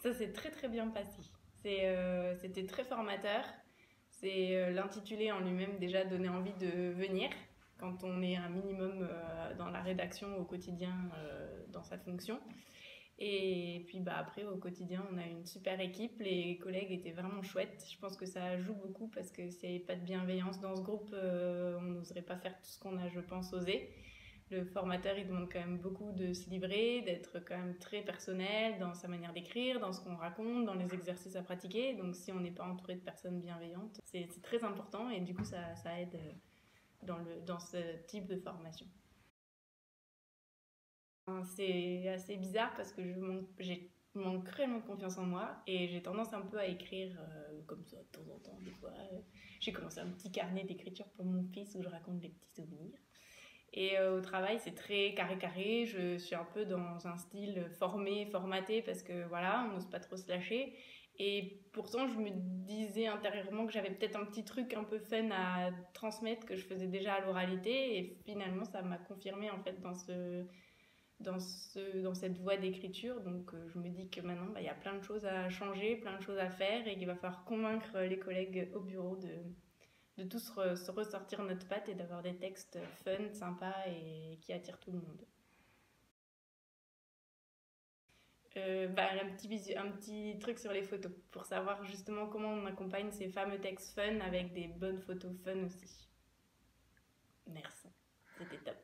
Ça s'est très très bien passé. C'était très formateur. L'intitulé en lui-même déjà donnait envie de venir quand on est un minimum dans la rédaction au quotidien dans sa fonction. Et puis bah, après, au quotidien, on a une super équipe. Les collègues étaient vraiment chouettes. Je pense que ça joue beaucoup parce que s'il n'y avait pas de bienveillance dans ce groupe, on n'oserait pas faire tout ce qu'on a, je pense, osé. Le formateur, il demande quand même beaucoup de se livrer, d'être quand même très personnel dans sa manière d'écrire, dans ce qu'on raconte, dans les exercices à pratiquer. Donc si on n'est pas entouré de personnes bienveillantes, c'est très important et du coup, ça aide dans ce type de formation. C'est assez bizarre parce que j'ai manque cruellement confiance en moi et j'ai tendance un peu à écrire comme ça de temps en temps. Des fois, j'ai commencé un petit carnet d'écriture pour mon fils où je raconte des petits souvenirs. Et au travail, c'est très carré carré. Je suis un peu dans un style formé, formaté parce que voilà, on n'ose pas trop se lâcher. Et pourtant, je me disais intérieurement que j'avais peut-être un petit truc un peu fun à transmettre que je faisais déjà à l'oralité. Et finalement, ça m'a confirmé en fait dans cette voie d'écriture. Donc je me dis que maintenant, bah, y a plein de choses à changer, plein de choses à faire et qu'il va falloir convaincre les collègues au bureau de tous se ressortir notre patte et d'avoir des textes fun, sympas et qui attirent tout le monde. Bah, un petit truc sur les photos pour savoir justement comment on accompagne ces fameux textes fun avec des bonnes photos fun aussi. Merci, c'était top.